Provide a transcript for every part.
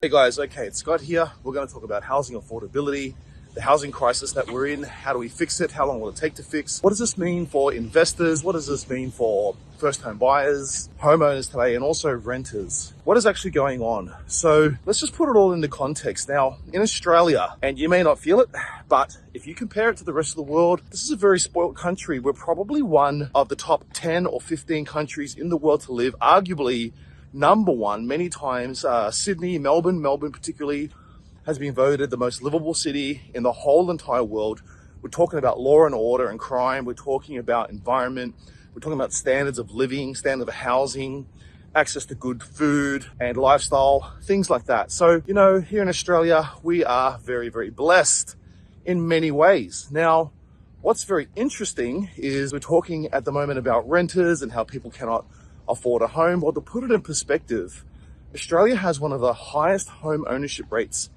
Hey guys, okay, it's Scott here. We're going to talk about housing affordability, the housing crisis that we're in. How do we fix it? How long will it take to fix? What does this mean for investors? What does this mean for first home buyers, homeowners today, and also renters? What is actually going on? So let's just put it all into context. Now, in Australia, and you may not feel it, but if you compare it to the rest of the world, this is a very spoiled country. We're probably one of the top 10 or 15 countries in the world to live, arguably number one many times. Sydney, Melbourne particularly has been voted the most livable city in the whole entire world. We're talking about law and order and crime. We're talking about environment. We're talking about standards of living, standard of housing, access to good food and lifestyle, things like that. So, here in Australia, we are very, very blessed in many ways. Now, what's very interesting is we're talking at the moment about renters and how people cannot afford a home. Well, to put it in perspective, Australia has one of the highest home ownership rates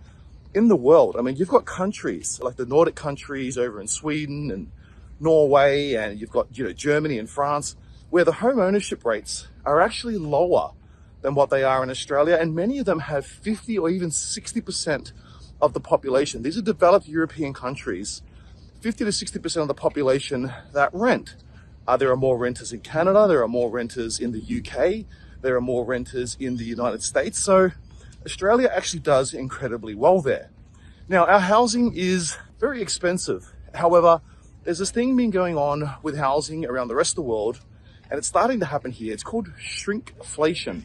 in the world. I mean, you've got countries like the Nordic countries over in Sweden and Norway, and you've got, Germany and France, where the home ownership rates are actually lower than what they are in Australia. And many of them have 50 or even 60% of the population. These are developed European countries, 50 to 60% of the population that rent. There are more renters in Canada, there are more renters in the UK, there are more renters in the United States. So Australia actually does incredibly well there. Now, our housing is very expensive. However, there's this thing been going on with housing around the rest of the world, and it's starting to happen here. It's called shrinkflation.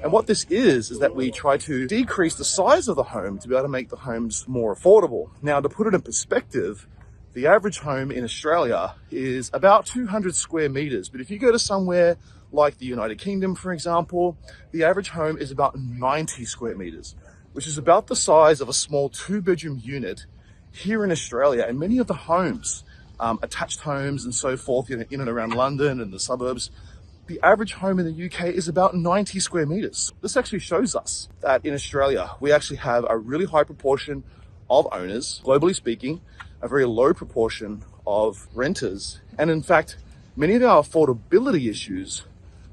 And what this is that we try to decrease the size of the home to be able to make the homes more affordable. Now, to put it in perspective, the average home in Australia is about 200 square meters. But if you go to somewhere like the United Kingdom, for example, the average home is about 90 square meters, which is about the size of a small 2-bedroom unit here in Australia. And many of the homes, attached homes and so forth, in and around London and the suburbs, the average home in the UK is about 90 square meters. This actually shows us that in Australia, we actually have a really high proportion of owners, globally speaking, a very low proportion of renters. And in fact, many of our affordability issues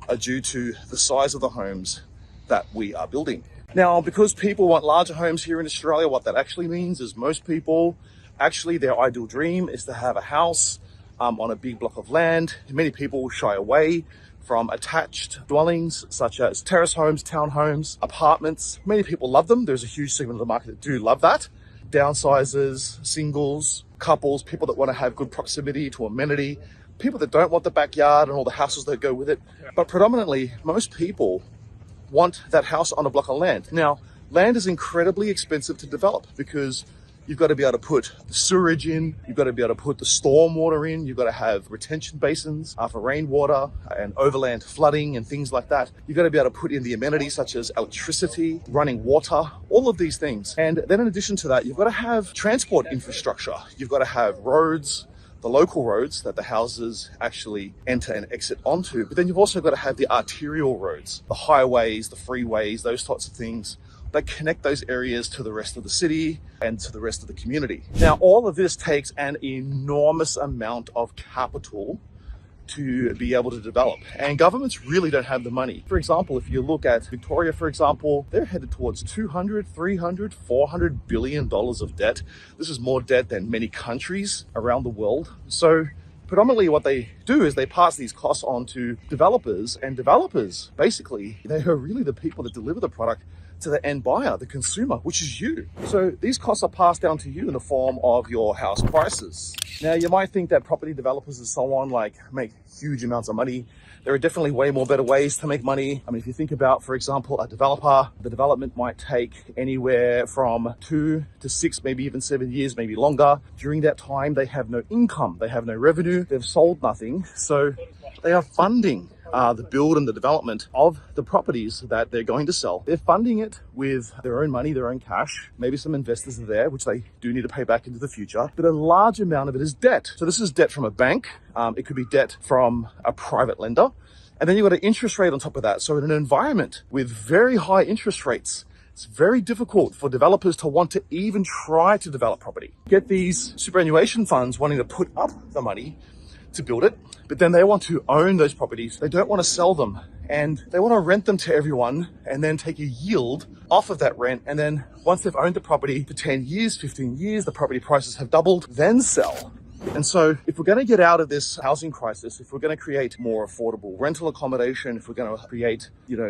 are due to the size of the homes that we are building. Now, because people want larger homes here in Australia, what that actually means is most people, actually their ideal dream is to have a house on a big block of land. Many people shy away from attached dwellings such as terrace homes, townhomes, apartments. Many people love them. There's a huge segment of the market that do love that. Downsizers, singles, couples, people that want to have good proximity to amenity, people that don't want the backyard and all the hassles that go with it. But predominantly, most people want that house on a block of land. Now, land is incredibly expensive to develop because you've got to be able to put the sewerage in, you've got to be able to put the storm water in, you've got to have retention basins for rainwater and overland flooding and things like that. You've got to be able to put in the amenities such as electricity, running water, all of these things. And then in addition to that, you've got to have transport infrastructure. You've got to have roads, the local roads that the houses actually enter and exit onto. But then you've also got to have the arterial roads, the highways, the freeways, those sorts of things that connect those areas to the rest of the city and to the rest of the community. Now, all of this takes an enormous amount of capital to be able to develop, and governments really don't have the money. For example, if you look at Victoria, for example, they're headed towards 200, 300, 400 billion dollars of debt. This is more debt than many countries around the world. So predominantly what they do is they pass these costs on to developers, and developers, basically, they are really the people that deliver the product to the end buyer, the consumer, which is you. So these costs are passed down to you in the form of your house prices. Now, you might think that property developers and so on make huge amounts of money. There are definitely way more better ways to make money. I mean, if you think about, for example, a developer, the development might take anywhere from 2 to 6, maybe even 7 years, maybe longer. During that time, they have no income, they have no revenue, they've sold nothing. So they are funding the build and the development of the properties that they're going to sell. They're funding it with their own money, their own cash. Maybe some investors are there, which they do need to pay back into the future. But a large amount of it is debt. So this is debt from a bank. It could be debt from a private lender. And then you've got an interest rate on top of that. So in an environment with very high interest rates, it's very difficult for developers to want to even try to develop property. Get these superannuation funds wanting to put up the money to build it, but then they want to own those properties. They don't want to sell them, and they want to rent them to everyone and then take a yield off of that rent. And then once they've owned the property for 10 years, 15 years, the property prices have doubled, then sell. And so if we're going to get out of this housing crisis, if we're going to create more affordable rental accommodation, if we're going to create,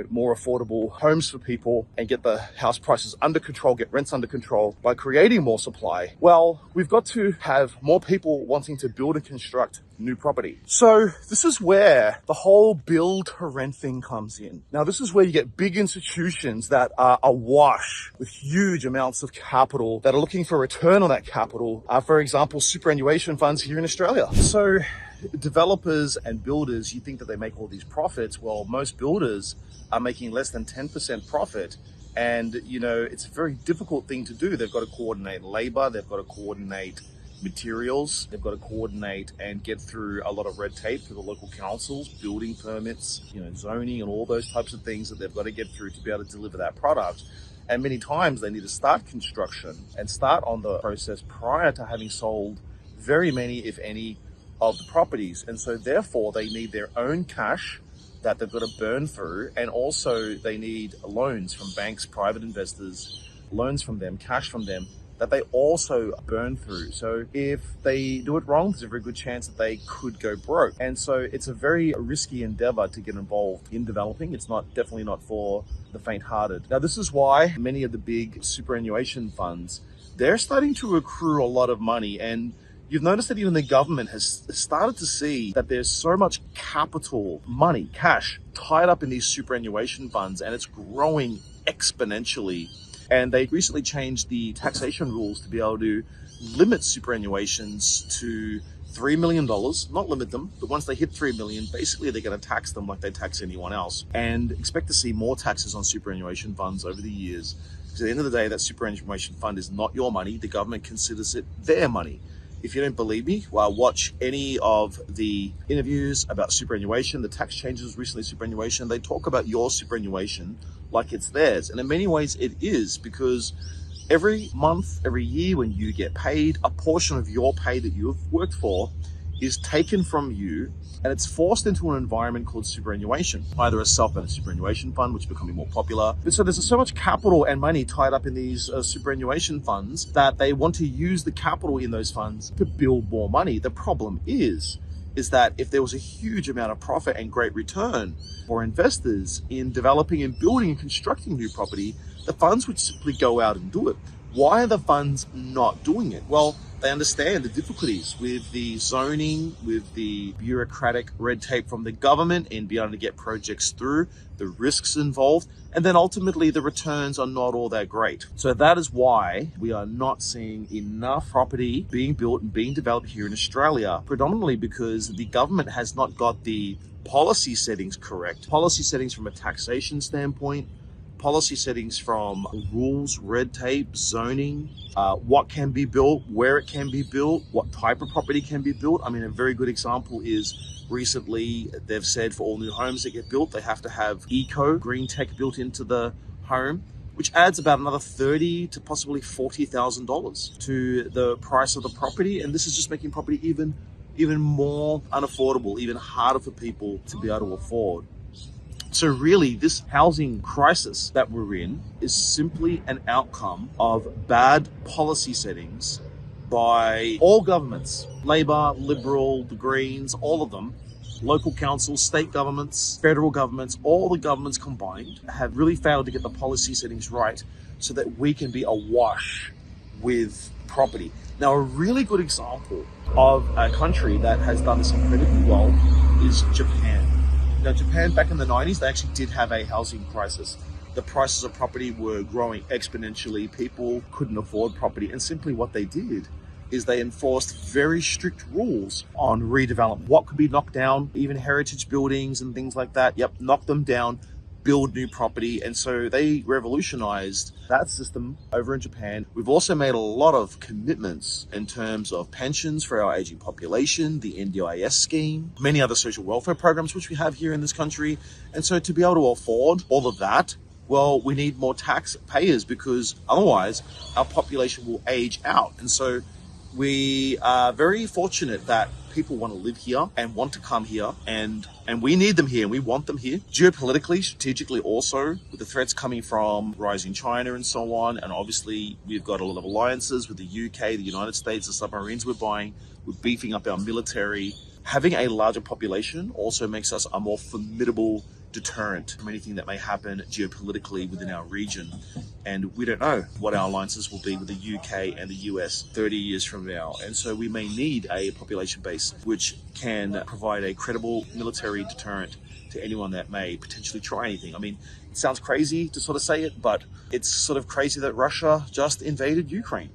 more affordable homes for people and get the house prices under control, get rents under control by creating more supply, well, we've got to have more people wanting to build and construct new property. So this is where the whole build to rent thing comes in. Now, this is where you get big institutions that are awash with huge amounts of capital that are looking for a return on that capital. For example, superannuation funds here in Australia. So developers and builders, you think that they make all these profits. Well, most builders are making less than 10% profit. And, it's a very difficult thing to do. They've got to coordinate labor. They've got to coordinate materials. They've got to coordinate and get through a lot of red tape through the local councils, building permits, zoning and all those types of things that they've got to get through to be able to deliver that product. And many times they need to start construction and start on the process prior to having sold very many, if any, of the properties. And so therefore they need their own cash that they've got to burn through. And also they need loans from banks, private investors, loans from them, cash from them, that they also burn through. So if they do it wrong, there's a very good chance that they could go broke. And so it's a very risky endeavor to get involved in developing. It's definitely not for the faint-hearted. Now, this is why many of the big superannuation funds, they're starting to accrue a lot of money. And you've noticed that even the government has started to see that there's so much capital, money, cash tied up in these superannuation funds, and it's growing exponentially. And they recently changed the taxation rules to be able to limit superannuations to $3 million, not limit them, but once they hit 3 million, basically they're going to tax them like they tax anyone else, and expect to see more taxes on superannuation funds over the years. Because at the end of the day, that superannuation fund is not your money. The government considers it their money. If you don't believe me, well, watch any of the interviews about superannuation, the tax changes recently, superannuation. They talk about your superannuation like it's theirs. And in many ways it is, because every month, every year when you get paid, a portion of your pay that you have worked for is taken from you, and it's forced into an environment called superannuation, either a self-managed superannuation fund, which is becoming more popular. But so there's so much capital and money tied up in these superannuation funds that they want to use the capital in those funds to build more money. The problem is that if there was a huge amount of profit and great return for investors in developing and building and constructing new property, the funds would simply go out and do it. Why are the funds not doing it? Well, they understand the difficulties with the zoning, with the bureaucratic red tape from the government and being able to get projects through, the risks involved, and then ultimately the returns are not all that great. So that is why we are not seeing enough property being built and being developed here in Australia, predominantly because the government has not got the policy settings correct. Policy settings from a taxation standpoint, policy settings from rules, red tape, zoning, what can be built, where it can be built, what type of property can be built. I mean, a very good example is recently they've said for all new homes that get built, they have to have eco, green tech built into the home, which adds about another $30,000 to possibly $40,000 to the price of the property. And this is just making property even more unaffordable, even harder for people to be able to afford. So really, this housing crisis that we're in is simply an outcome of bad policy settings by all governments, Labor, Liberal, the Greens, all of them, local councils, state governments, federal governments, all the governments combined have really failed to get the policy settings right so that we can be awash with property. Now, a really good example of a country that has done this incredibly well is Japan. Now, Japan, back in the 90s, they actually did have a housing crisis. The prices of property were growing exponentially. People couldn't afford property. And simply what they did is they enforced very strict rules on redevelopment. What could be knocked down, even heritage buildings and things like that. Yep, knock them down, build new property. And so they revolutionized that system over in Japan. We've also made a lot of commitments in terms of pensions for our aging population, the NDIS scheme, many other social welfare programs which we have here in this country. And so to be able to afford all of that, well, we need more taxpayers, because otherwise our population will age out. And so we are very fortunate that people want to live here and want to come here, and we need them here and we want them here. Geopolitically, strategically also, with the threats coming from rising China and so on, and obviously we've got a lot of alliances with the UK, the United States, the submarines we're buying, we're beefing up our military. Having a larger population also makes us a more formidable deterrent from anything that may happen geopolitically within our region. And we don't know what our alliances will be with the UK and the US 30 years from now. And so we may need a population base which can provide a credible military deterrent to anyone that may potentially try anything. I mean, it sounds crazy to sort of say it, but it's sort of crazy that Russia just invaded Ukraine.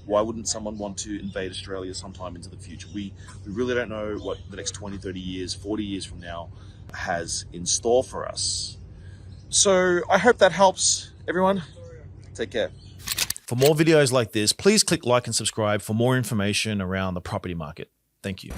Why wouldn't someone want to invade Australia sometime into the future? We really don't know what the next 20, 30 years, 40 years from now has in store for us. So I hope that helps, everyone. Take care. For more videos like this, please click like and subscribe for more information around the property market. Thank you.